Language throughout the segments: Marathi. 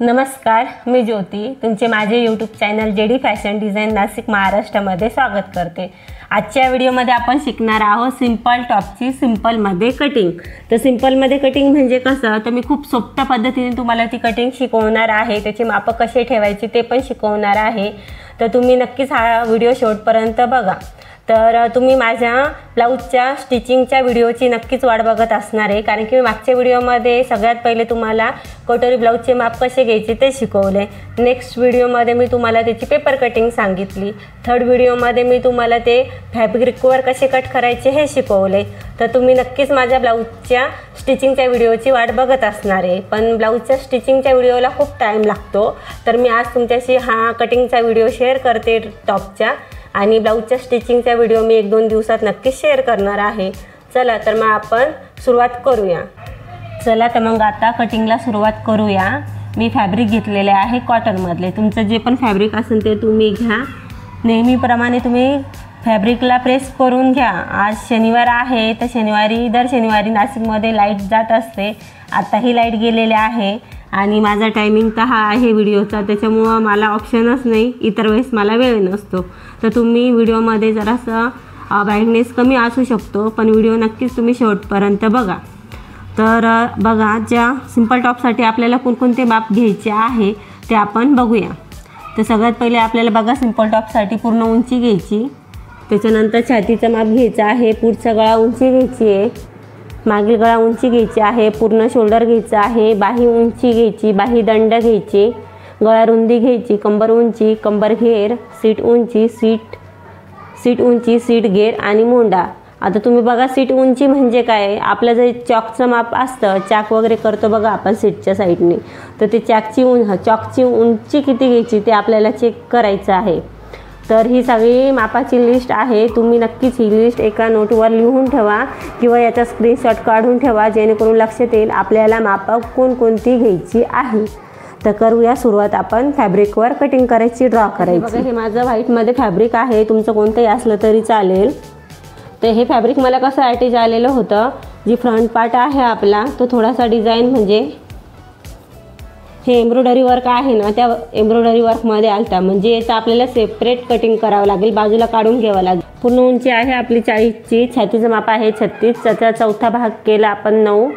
नमस्कार, मी ज्योती तुमचे माझे YouTube channel JD fashion design Nashik महाराष्ट्रामध्ये स्वागत करते। आजच्या व्हिडिओमध्ये आपण शिकणार आहोत सिंपल टॉपची सिंपलमध्ये कटिंग। तर सिंपलमध्ये कटिंग म्हणजे कसं, तर मी खूप सोप्या पद्धतीने तुम्हाला ती कटिंग शिकवणार आहे, त्याची माप कशी ठेवायची ते पण शिकवणार आहे। तर तुम्ही नक्कीच हा व्हिडिओ शेवटपर्यंत बघा। तर तुम्ही माझ्या ब्लाऊजच्या स्टिचिंगच्या व्हिडिओची नक्कीच वाट बघत असणार आहे, कारण की मी मागच्या व्हिडिओमध्ये सगळ्यात पहिले तुम्हाला कटोरी ब्लाऊजचे माप कसे घ्यायचे ते शिकवले। नेक्स्ट व्हिडिओमध्ये मी तुम्हाला त्याची पेपर कटिंग सांगितली। थर्ड व्हिडिओमध्ये मी तुम्हाला ते फॅब्रिकवर कसे कट करायचे हे शिकवले। तर तुम्ही नक्कीच माझ्या ब्लाऊजच्या स्टिचिंगच्या व्हिडिओची वाट बघत असणार आहे, पण ब्लाऊजच्या स्टिचिंगच्या व्हिडिओला खूप टाईम लागतो। तर मी आज तुमच्याशी हा कटिंगचा व्हिडिओ शेअर करते टॉपच्या, आणि ब्लाऊजच्या स्टिचिंगचा व्हिडिओ मी 1-2 दिवसात नक्कीच शेअर करणार आहे। चला तर मग आपण सुरुवात करूया। चला तर मग आता कटिंगला सुरुवात करूया। मी फॅब्रिक घेतलेले आहे कॉटनमधले। तुमचं जे पण फॅब्रिक असेल ते तुम्ही घ्या। नेहमीप्रमाणे तुम्ही फॅब्रिकला प्रेस करून घ्या। आज शनिवार आहे, तर दर शनिवारी नाशिकमध्ये लाईट जात असते। आताही लाईट गेलेले आहे आणि माझा टायमिंग तर हा आहे व्हिडिओचा, त्याच्यामुळं मला ऑप्शनच नाही, इतर वेळेस मला वेळ नसतो। तर तुम्ही व्हिडिओमध्ये जरासं ब्राईटनेस कमी असू शकतो, पण व्हिडिओ नक्कीच तुम्ही शेवटपर्यंत बघा। तर बघा, ज्या सिंपल टॉपसाठी आपल्याला कोणकोणते माप घ्यायचे आहे ते आपण बघूया। तर सगळ्यात पहिले आपल्याला बघा, सिंपल टॉपसाठी पूर्ण उंची घ्यायची, त्याच्यानंतर छातीचं माप घ्यायचं आहे, पुढचा गळा उंची घ्यायची आहे, मागील गळा उंची घ्यायची आहे, पूर्ण शोल्डर घ्यायचं आहे, बाही उंची घ्यायची, बाही दंड घ्यायची, गळा रुंदी घ्यायची, कंबर उंची, कंबर घेर, सीट उंची, सीट उंची, सीट घेर आणि मोंडा। आता तुम्ही बघा, सीट उंची म्हणजे काय, आपलं जे चॉकचं माप असतं, चाक वगैरे करतो बघा आपण सीटच्या साईडने, तर ते चॉकची उंची किती घ्यायची ते आपल्याला चेक करायचं आहे। तर ही सगळी मापाची लिस्ट आहे, तुम्ही नक्कीच ही लिस्ट एका नोटवर लिहून ठेवा किंवा याचा स्क्रीनशॉट काढून ठेवा, जेणेकरून लक्षात येईल आपल्याला माप कोणकोणती घ्यायची आहे। तर करूया सुरुवात आपण फॅब्रिकवर कटिंग करायची, ड्रॉ करायची। बघा, हे माझं व्हाईटमध्ये फॅब्रिक आहे, तुमचं कोणतंही असलं तरी चालेल। तर हे फॅब्रिक मला कसं अटॅच आलेलं होतं, जी फ्रंट पार्ट आहे आपला तो थोडासा डिझाईन म्हणजे हे एम्ब्रॉयडरी वर्क आहे ना, त्या एम्ब्रॉयडरी वर्कमध्ये आलता, म्हणजे याचं आपल्याला सेपरेट कटिंग करावं लागेल, बाजूला काढून घ्यावं लागेल। पूर्ण उंची आहे आपली 40ची, छातीचं माप आहे 36, त्याचा चौथा भाग केला आपण 9,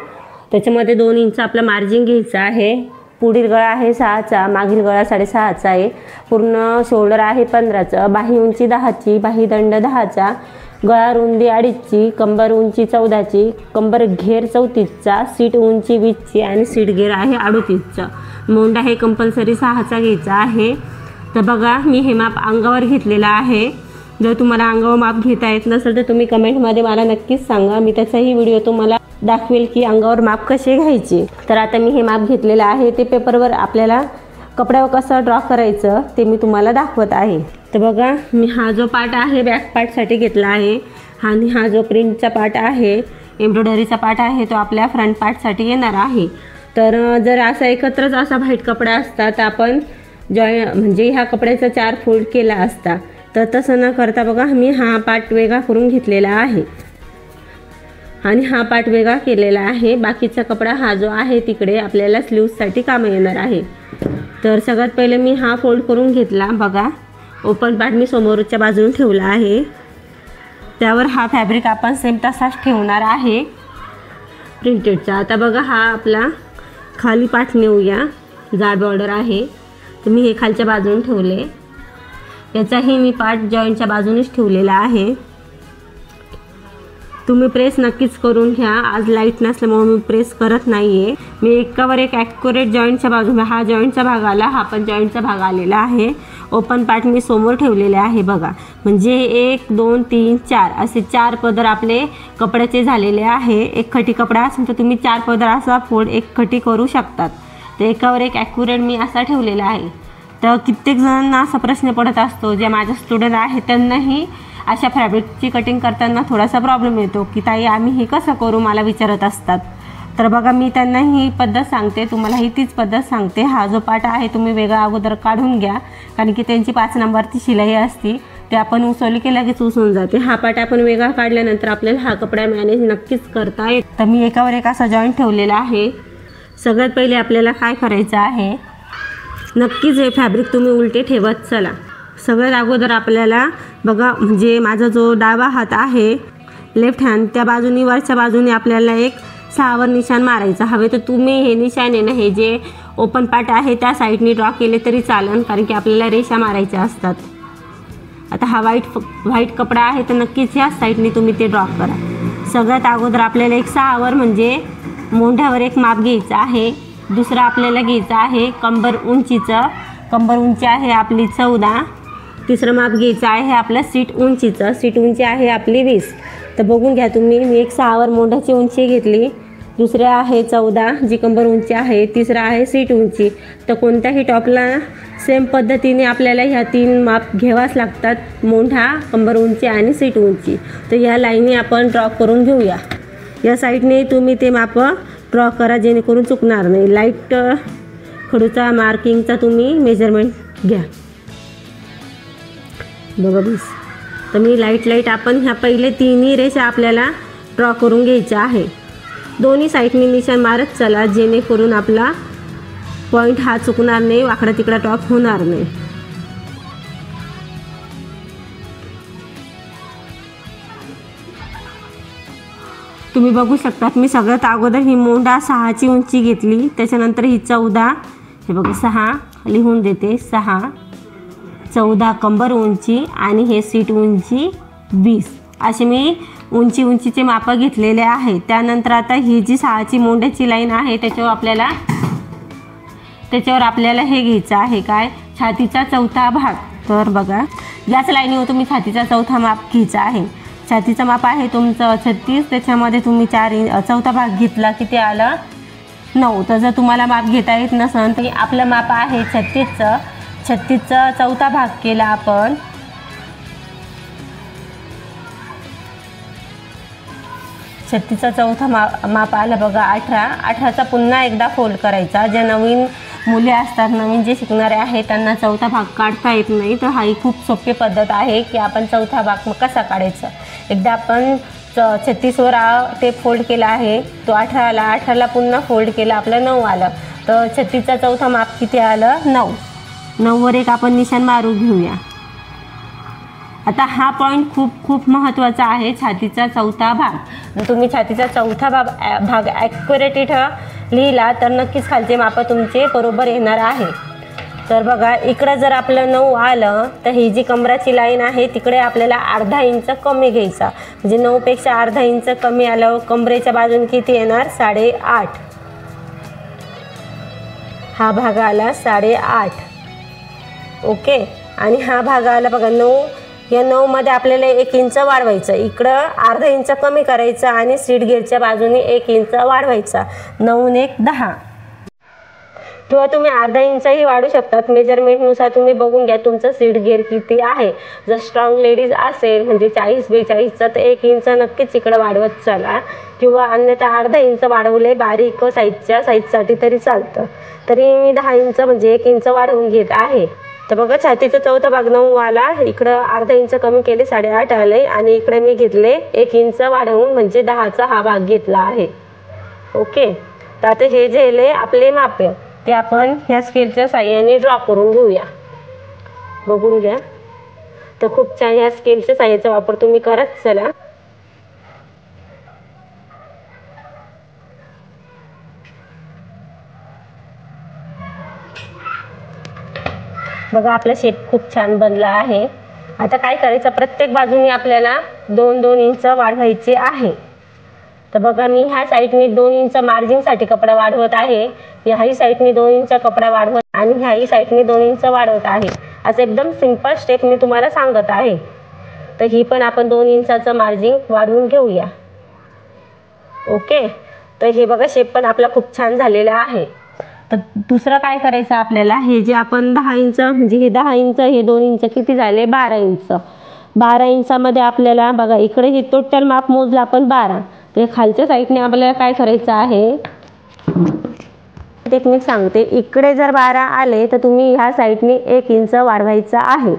त्याच्यामध्ये 2 इंच आपलं मार्जिन घ्यायचं आहे। पुढील गळा आहे 6चा, मागील गळा 6.5चा आहे, पूर्ण शोल्डर आहे 15चं, बाही उंची 10ची, बाही दंड 10चा, गळा रुंदी 2.5ची, कंबर उंची 14ची, कंबर घेर 34चा, सीट उंची 20ची आणि सीट घेर आहे 38चा। मोंडा हे कंपल्सरी 6चा घ्यायचा आहे। तर बघा, मी हे माप अंगावर घेतलेलं आहे। जर तुम्हाला अंगावर माप घेता येत नसेल तर तुम्ही कमेंटमध्ये मला नक्कीच सांगा, मी त्याचाही व्हिडिओ तुम्हाला दाखवेल की अंगावर माप कसे घ्यायचे। तर आता मी हे माप घेतलेलं आहे, ते पेपरवर आपल्याला कपड्यावर कसं ड्रॉ करायचं ते मी तुम्हाला दाखवत आहे। तर बघा, मी हा जो पार्ट आहे बॅक पार्टसाठी घेतला आहे, आणि हा जो प्रिंटचा पार्ट आहे, एम्ब्रॉयडरीचा पार्ट आहे, तो आपल्या फ्रंट पार्टसाठी येणार आहे। तर जर असा एकत्रच असा व्हाईट कपडा असता तर आपण म्हणजे ह्या कपड्याचा 4 फोल्ड केला असता, तर तसं न करता बघा, मी हा पार्ट वेगळा करून घेतलेला आहे आणि हा पार्ट वेगळा केलेला आहे। बाकीचा कपडा हा जो आहे तिकडे आपल्याला स्लीव्ससाठी कामं येणार आहे। तर सगळ्यात पहिले मी हा फोल्ड करून घेतला। बघा, ओपन पार्ट मी समोरच्या बाजूने ठेवला आहे, त्यावर हा फॅब्रिक आपण सेम तसाच ठेवणार आहे प्रिंटेडचा। आता बघा, हा आपला खाली पार्ट नेऊया, जाड बॉर्डर आहे, तर मी हे खालच्या बाजूने ठेवले, याचाही मी पार्ट जॉईंटच्या बाजूनेच ठेवलेला आहे। तुम्ही प्रेस नक्कीच करून घ्या, आज लाईट नसल्यामुळे मी प्रेस करत नाही आहे। मी एकावर एक ॲक्युरेट जॉईंटच्या बाजूला, हा जॉईंटचा भाग आला, हा पण जॉईंटचा भाग आलेला आहे। ओपन पार्ट मी समोर ठेवलेले आहे बघा, म्हणजे 1 2 3 4 असे 4 पदर आपले कपड्याचे झालेले आहे। एक खटी कपडा असेल तर तुम्ही 4 पदर असा फोल्ड एक खटी करू शकतात। तर एकावर एक ॲक्युरेट मी असा ठेवलेला आहे। तर कित्येक जणांना असा प्रश्न पडत असतो, जे माझे स्टुडंट आहे त्यांनाही अशा फॅब्रिकची कटिंग करताना थोडासा प्रॉब्लेम येतो की ताई आम्ही हे कसं करू, मला विचारत असतात। तर बघा, मी त्यांना ही पद्धत सांगते, तुम्हालाही तीच पद्धत सांगते। हा जो पार्ट आहे तुम्ही वेगळा अगोदर काढून घ्या, कारण की त्यांची 5 नंबरची शिलाई असती, ते आपण उसवली की लगेच उसवून जाते। हा पार्ट आपण वेगळा काढल्यानंतर आपल्याला हा कपडा मॅनेज नक्कीच करता येईल। तर मी एकावर एक असा जॉईंट ठेवलेला आहे। सगळ्यात पहिले आपल्याला काय करायचं आहे, नक्कीच हे फॅब्रिक तुम्ही उलटे ठेवत चला. सगळ्यात अगोदर आपल्याला बघा, म्हणजे माझा जो डावा हात आहे लेफ्ट हँड, त्या बाजूनी वरच्या बाजूने आपल्याला एक 6 वर निशाण मारायचं. हवे तर तुम्ही हे निशाण आहे ना, हे जे ओपन पार्ट आहे त्या साईडनी ड्रॉ केले तरी चालेल, कारण की आपल्याला रेषा मारायच्या असतात. आता हा व्हाईट कपडा आहे तर नक्कीच ह्याच साईडनी तुम्ही ते ड्रॉ करा. सगळ्यात अगोदर आपल्याला एक 6 वर म्हणजे मोंढ्यावर एक माप घ्यायचं आहे. दुसरं आपल्याला घ्यायचं आहे कंबर उंचीचं. कंबर उंची आहे आपली 14. तिसरं माप घ्यायचं आहे आपलं सीट उंचीचं. सीट उंची आहे आपली 20. तर बघून घ्या तुम्ही, मी एक 6 वर मोंढ्याची उंची घेतली. दुसरे आहे 14 जी कंबर उंची आहे. तिसरं आहे सीट उंची. तर कोणत्याही टॉपला सेम पद्धतीने आपल्याला ह्या 3 माप घ्यावाच लागतात, मोंढा, कंबर उंची आणि सीट उंची. तर ह्या लाईनी आपण ड्रॉ करून घेऊया. या साईडने तुम्ही ते माप ड्रॉ करा जेणेकरून चुकणार नाही. लाईट खडूचा मार्किंगचा तुम्ही मेजरमेंट घ्या. बघा 20. तर मी लाईट आपण ह्या पहिले 3 रेषा आपल्याला ड्रॉ करून घ्यायच्या आहे. दोन्ही साईडनी निशाण मारत चला जेणेकरून आपला पॉईंट हा चुकणार नाही, वाकडा तिकडा टॉप होणार नाही. तुम्ही बघू शकतात मी सगळ्यात अगोदर ही मोंढा 6ची उंची घेतली, त्याच्यानंतर ही 14, हे बघा 6 लिहून देते, 6, 14 कंबर उंची आणि हे सीट उंची 20 असे मी उंचीचे माप घेतलेले आहे. त्यानंतर आता ही जी 6ची मोंढ्याची लाईन आहे त्याच्यावर आपल्याला हे घ्यायचं आहे काय, छातीचा चौथा भाग. तर बघा याच लाईनीवर तुम्ही छातीचा चौथा माप घ्यायचा आहे. छातीचं माप आहे तुमचं 36, त्याच्यामध्ये तुम्ही 4 चौथा भाग घेतला किती आलं 9. तर जर तुम्हाला माप घेता येत नसेल तर आपलं माप आहे 36चा चौथा भाग केला आपण. छत्तीसचा चौथा माप आला बघा 18चा पुन्हा एकदा फोल्ड करायचा. ज्या नवीन मुले असतात, नवीन जे शिकणारे आहेत त्यांना चौथा भाग काढता येत नाही, तर ही खूप सोपी पद्धत आहे की आपण चौथा भाग कसा काढायचा. एकदा आपण 36वर ते फोल्ड केला आहे, तो 18ला पुन्हा फोल्ड केला, आपलं 9 आलं. तर 36चा चौथा माप किती आलं 9. 9वर एक आपण निशाण मारू घेऊया. आता हा पॉईंट खूप महत्त्वाचा आहे, छातीचा चौथा भाग. जर तुम्ही छातीचा चौथा भाग ॲक्युरेट इथं लिहिला तर नक्कीच खालचे माप तुमचे बरोबर येणार आहे. तर बघा इकडं जर आपलं 9 आलं तर ही जी कमराची लाईन आहे तिकडे आपल्याला अर्धा इंच कमी घ्यायचा, म्हणजे 9पेक्षा अर्धा इंच कमी आलं. कमरेच्या बाजून किती येणार 8.5. हा भाग आला 8.5. ओके. आणि हा भाग आला बघा 9. या 9मध्ये आपल्याला 1 इंच वाढवायचं, इकडं अर्धा इंच कमी करायचं आणि सीट गेअरच्या बाजूने 1 इंच वाढवायचा. 9 ने 10 किंवा तुम्ही अर्धा इंचही वाढू शकतात. मेजरमेंटनुसार तुम्ही बघून घ्या तुमचं सीट गेअर किती आहे. जर स्ट्रॉंग लेडीज असेल म्हणजे 40-42चा तर 1 इंच नक्कीच इकडं वाढवत चला, किंवा अन्यथा अर्धा इंच वाढवले बारीक साईजसाठी तरी चालतं. तरी मी 10 इंच म्हणजे 1 इंच वाढवून घेत आहे. तर बघा छातीचा चौथा भाग 9 आला, इकडं अर्धा इंच कमी केले 8.5 आले आणि इकडे मी घेतले 1 इंच वाढवून म्हणजे 10चा हा भाग घेतला आहे. ओके. तर आता हे जे आपले माप आहे ते आपण ह्या स्केलच्या साह्याने ड्रॉ करून घेऊया. बघून घ्या. तर खूप छान ह्या स्केलच्या साह्याचा वापर तुम्ही करत चला. बघा आपला शेप खूप छान बनला आहे. आता काय करायचं, प्रत्येक बाजूने आपल्याला 2-2 इंच वाढवायचे आहे. तर बघा मी ह्या साईडने 2 इंच मार्जिनसाठी कपडा वाढवत आहे, ह्याही साईडने 2 इंच कपडा वाढवत आणि ह्याही साईडने 2 इंच वाढवत आहे. असं एकदम सिंपल स्टेप मी तुम्हाला सांगत आहे. तर ही पण आपण 2 इंचाचं मार्जिन वाढवून घेऊया. ओके. तर हे बघा शेप पण आपला खूप छान झालेला आहे. तर दुसरं काय करायचं आपल्याला, हे जे आपण 10 इंच म्हणजे हे 10 इंच हे 2 इंच किती झाले 12 इंच. 12 इंचामध्ये आपल्याला बघा इकडे हे टोटल माप मोजलं आपण 12. तर खालच्या साईडने आपल्याला काय करायचं आहे, टेक्निक सांगते. इकडे जर 12 आले तर तुम्ही ह्या साईडने 1 इंच वाढवायचा आहे.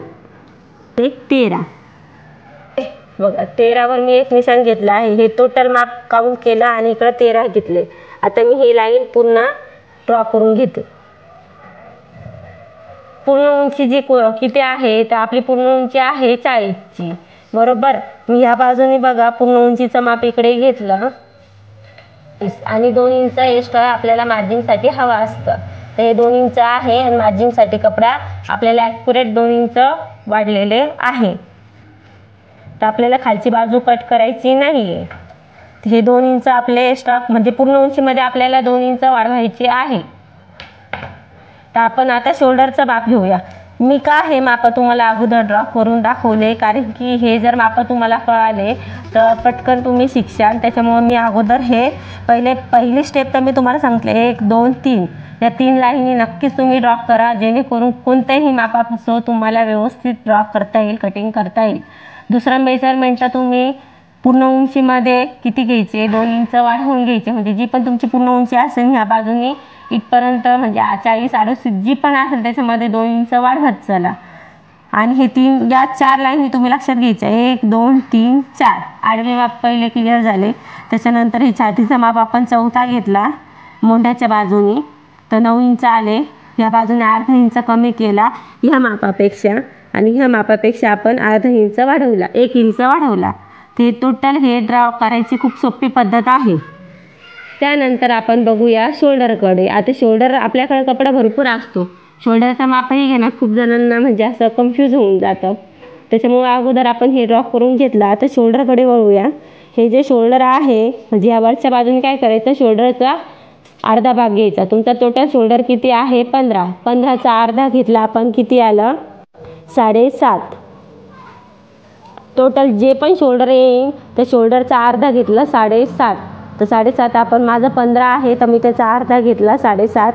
13. बघा 13वर मी एक निशाण घेतला आहे, हे टोटल माप काउंट केलं आणि इकडे 13 घेतले. आता मी ही लाईन पुन्हा ड्रॉ करून घेते. पूर्ण उंची जी किती आहे तर आपली पूर्ण उंची आहे 40ची, बरोबर. मी ह्या बाजूने बघा पूर्ण उंचीचं माप इकडे घेतलं आणि 2 इंच एक्स्ट्रा आपल्याला मार्जिनसाठी हवा असतं. तर हे 2 इंच आहे आणि मार्जिनसाठी कपडा आपल्याला ॲक्युरेट 2 इंच वाढलेले आहे. तर आपल्याला खालची बाजू कट करायची नाही आहे. हे 2 इंच आपले एक्स्ट्रा म्हणजे पूर्ण उंचीमध्ये आपल्याला 2 इंच वाढवायची आहे. तर आपण आता शोल्डरचं माप घेऊया. मी का हे माप तुम्हाला अगोदर ड्रॉ करून दाखवले, कारण की हे जर माप तुम्हाला कळाले तर पटकन तुम्ही शिकशाल. त्याच्यामुळे मी अगोदर हे पहिली स्टेप तर मी तुम्हाला सांगितले 1 2 3 या 3 लाईनी नक्कीच तुम्ही ड्रॉ करा, जेणेकरून कोणत्याही मापापासून तुम्हाला व्यवस्थित ड्रॉ करता येईल, कटिंग करता येईल. दुसरं मेजरमेंट तुम्ही पूर्ण उंचीमध्ये किती घ्यायचे 2 इंच वाढवून घ्यायचे, म्हणजे जी पण तुमची पूर्ण उंची असेल ह्या बाजूनी इथपर्यंत म्हणजे 40 38 जी पण असेल त्याच्यामध्ये 2 इंच वाढवत चला. आणि हे 3 या 4 लाईनी तुम्ही लक्षात घ्यायच्या 1 2 3 4. आडवे माप पहिले क्लिअर झाले. त्याच्यानंतर हे छातीचा माप आपण चौथा घेतला मोंढ्याच्या बाजूनी, तर 9 इंच आले. ह्या बाजूने अर्धा इंच कमी केला ह्या मापापेक्षा, आणि ह्या मापापेक्षा आपण अर्धा इंच वाढवला, 1 इंच वाढवला. ते टोटल हे ड्रॉ करायची खूप सोपी पद्धत आहे. त्यानंतर आपण बघूया शोल्डरकडे. आता शोल्डर आपल्याकडे कपडा भरपूर असतो, शोल्डरचा मापही घेण्यात खूप जणांना म्हणजे असं कन्फ्यूज होऊन जातं. त्याच्यामुळे अगोदर आपण हे ड्रॉ करून घेतला. आता शोल्डरकडे वळूया. हे जे शोल्डर आहे म्हणजे या वरच्या बाजूने काय करायचं, शोल्डरचा अर्धा भाग घ्यायचा. तुमचा टोटल शोल्डर किती आहे 15, 15चा अर्धा घेतला आपण, किती आलं 7.5. टोटल जे पण शोल्डर येईल त्या शोल्डरचा अर्धा घेतला 7.5. तर 7.5 आपण, माझं 15 आहे तर मी त्याचा अर्धा घेतला 7.5.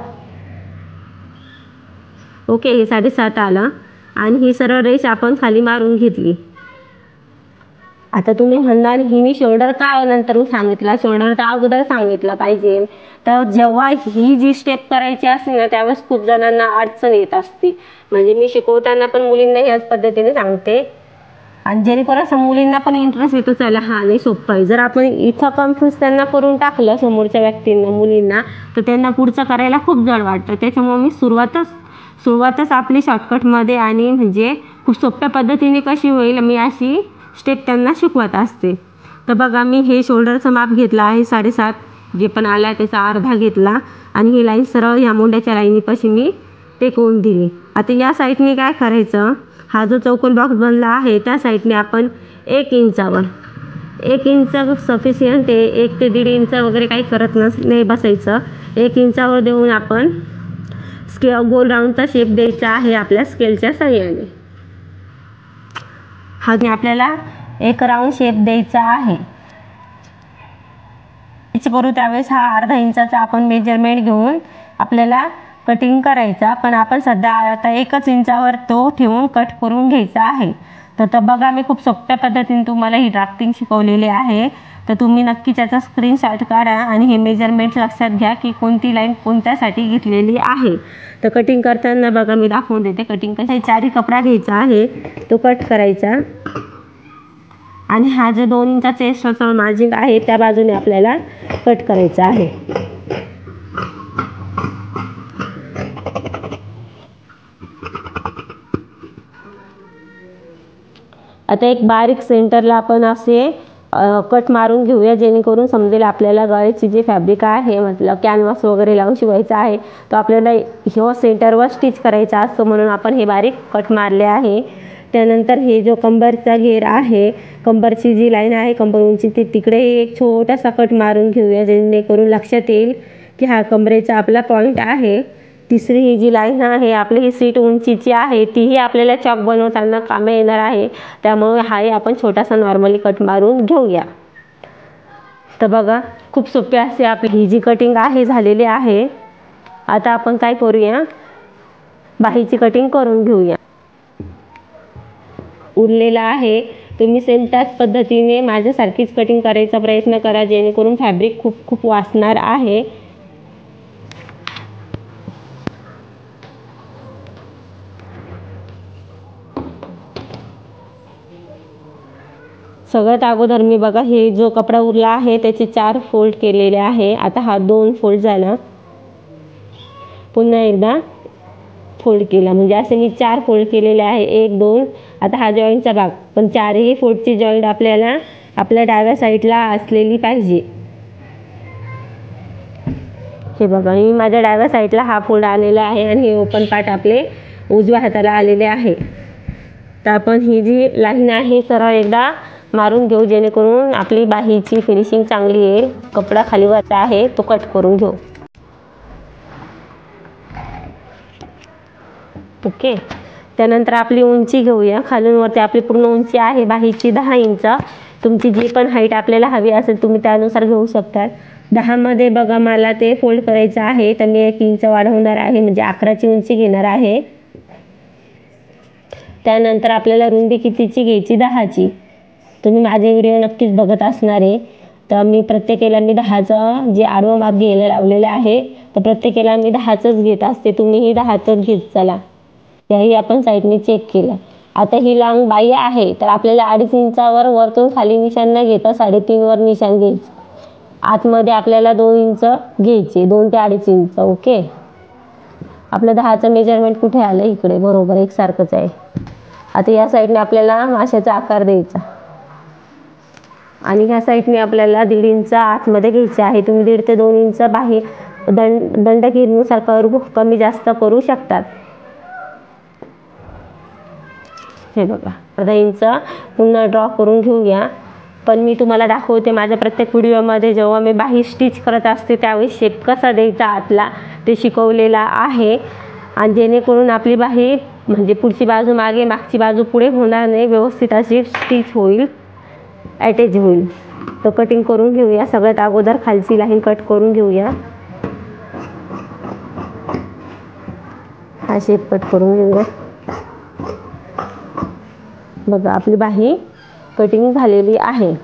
ओके, हे 7.5 आलं आणि ही सरळ रेष आपण खाली मारून घेतली. आता तुम्ही म्हणणार ही मी शोल्डर का नंतर सांगितला, शोल्डर तर अगोदर सांगितलं पाहिजे. तर जेव्हा ही जी स्टेप करायची असते ना त्यावेळेस खूप जणांना अडचण येत असते. म्हणजे मी शिकवताना पण मुलींना ह्याच पद्धतीने सांगते आणि जेणेकरून असं मुलींना पण इंटरेस्ट येतो, चला हा नाही सोपं आहे. जर आपण इथं कन्फ्यूज त्यांना करून टाकलं समोरच्या व्यक्तींना, मुलींना, तर त्यांना पुढचं करायला खूप जड वाटतं. त्याच्यामुळे मी सुरुवातच आपली शॉर्टकटमध्ये आणि म्हणजे खूप सोप्या पद्धतीने कशी होईल मी अशी स्टेप त्यांना शिकवत असते. तर बघा मी हे शोल्डरचं माप घेतलं आहे 7.5, जे पण आला त्याचा अर्धा घेतला आणि ही लाईन सरळ ह्या मोंढ्याच्या लाईनीपाशी मी टेकवून दिली. आता या साईडने काय करायचं, हा जो चौकोन बॉक्स बनला आहे त्या साईडने आपण 1 इंचावर 1 इंच सफिशियंट आहे. 1 ते 1.5 इंच वगैरे काही करत नाही बसायचं. 1 इंचावर देऊन आपण गोल राऊंडचा शेप द्यायचा आहे आपल्या स्केलच्या साहाय्याने. हा आपल्याला एक राऊंड शेप द्यायचा आहे. करू त्यावेळेस हा अर्धा इंचाचा आपण मेजरमेंट घेऊन आपल्याला कटिंग करायचा, पण आपण सध्या आता 1 इंचावर तो ठेवून कट करून घ्यायचा आहे. तर बघा मी खूप सोप्या पद्धतीने तुम्हाला ही ड्राफ्टिंग शिकवलेली आहे. तर तुम्ही नक्की त्याचा स्क्रीनशॉट काढा आणि हे मेजरमेंट लक्षात घ्या की कोणती लाईन कोणत्यासाठी घेतलेली आहे. तर कटिंग करताना बघा मी दाखवून देते कटिंग कशी. 4 कपडा घ्यायचा आहे, तो कट करायचा आणि हा जो 2 इंचाचा एक्स्ट्राचा मार्जिन आहे त्या बाजूने आपल्याला कट करायचा आहे. आता एक बारीक सेंटरला आपण असे कट मारून घेऊया, जेणेकरून समजेल आपल्याला गळ्याची जी फॅब्रिक आहे मतलब कॅनव्हास वगैरे लावून शिवायचा आहे तो आपल्याला ह्यो सेंटरवर स्टिच करायचा असतो, म्हणून आपण हे बारीक कट मारले आहे. त्यानंतर हे जो कंबरचा घेर आहे, कंबरची जी लाईन आहे कंबर उंची ती तिकडे एक छोटासा कट मारून घेऊया, जेणेकरून लक्षात येईल की हा कंबरेचा आपला पॉईंट आहे. तिसरी ही जी लाईन आहे आपली ही सीट उंचीची आहे, तीही आपल्याला चॉक बनवताना कामे येणार आहे, त्यामुळे हाही आपण छोटासा नॉर्मली कट मारून घेऊया. तर बघा खूप सोपी अशी आपली ही जी कटिंग आहे झालेली आहे. आता आपण काय करूया, बाहीची कटिंग करून घेऊया. उरलेला आहे तुम्ही सेम त्याच पद्धतीने माझ्यासारखीच कटिंग करायचा प्रयत्न करा, जेणेकरून फॅब्रिक खूप खूप वाचणार आहे. सगळ्यात अगोदर मी बघा हे जो कपडा उरला आहे त्याचे 4 फोल्ड केलेले आहे. आता हा 2 फोल्ड झाला. पुन्हा एकदा फोल्ड केला, म्हणजे असे मी 4 फोल्ड केलेले आहे, 1 2. आता हा जॉईंटचा भाग, पण 4ही फोल्डची जॉईंट आपल्याला आपल्या डाव्या साईडला असलेली पाहिजे. हे बघा, मी माझ्या डाव्या साईडला हा फोल्ड आलेला आहे आणि हे ओपन पार्ट आपले उजव्या हाताला आलेले आहे. तर आपण ही जी लाईन आहे सरळ एकदा मारून घेऊ, जेणेकरून आपली बाहीची फिनिशिंग चांगली येईल. कपडा खालीवरचा आहे तो कट करून घेऊ. ओके, त्यानंतर आपली उंची घेऊया. खालून वरती आपली पूर्ण उंची आहे बाहीची 10 इंच. तुमची जी पण हाईट आपल्याला हवी असेल तुम्ही त्यानुसार घेऊ शकता. 10 मध्ये बघा मला ते फोल्ड करायचं आहे, तर मी 1 इंच वाढवणार आहे, म्हणजे 11ची उंची घेणार आहे. त्यानंतर आपल्याला रुंदी कितीची घ्यायची? 10ची. तुम्ही माझे व्हिडिओ नक्कीच बघत असणार आहे. तर मी प्रत्येकाला 10चं जे आडवं माप घ्यायला लावलेलं आहे, तर प्रत्येकाला मी 10चंच घेत असते. तुम्हीही 10चंच घेत चला. याही आपण साईडने चेक केलं. आता ही लॉंग बाही आहे, तर आपल्याला 2.5 इंचावर वरतून खाली निशाण न घेता 3.5 वर निशाण घ्यायचं. आतमध्ये आपल्याला 2 इंच घ्यायचे, 2 ते 2.5 इंच. ओके, आपलं 10चं मेजरमेंट कुठे आलं? इकडे, बरोबर एकसारखंच आहे. आता या साईडने आपल्याला माशाचा आकार द्यायचा आणि ह्या साईडने आपल्याला 1.5 इंच आतमध्ये घ्यायचे आहे. तुम्ही 1.5 ते 2 इंच बाही दंडगीरीनुसार कमी जास्त करू शकतात. हे बघा, अर्धा इंच पुन्हा ड्रॉ करून घेऊया. पण मी तुम्हाला दाखवते माझ्या प्रत्येक व्हिडिओमध्ये जेव्हा मी बाही स्टिच करत असते त्यावेळी शेप कसा द्यायचा आतला ते शिकवलेला आहे. आणि जेणेकरून आपली बाही म्हणजे पुढची बाजू मागे, मागची बाजू पुढे होणार नाही, व्यवस्थित अशी स्टिच होईल, अटॅच होईल. तर कटिंग करून घेऊया. सगळ्यात अगोदर खालची लाईन कट करून घेऊया. हा शेप कट करून घेऊया. बघा, आपली बाही कटिंग झालेली आहे.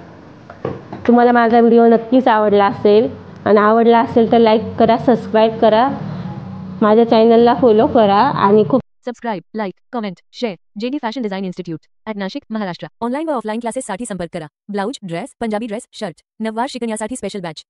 तुम्हाला माझा व्हिडिओ नक्कीच आवडला असेल, आणि आवडला असेल तर लाईक करा, सबस्क्राईब करा, माझ्या चॅनलला फॉलो करा आणि खूप subscribe, like, comment, share. JD fashion design institute at Nashik, Maharashtra. Online व ऑफलाईन क्लासेससाठी संपर्क करा. Blouse, dress, Punjabi dress, shirt, नववार शिकण्यासाठी स्पेशल बॅच.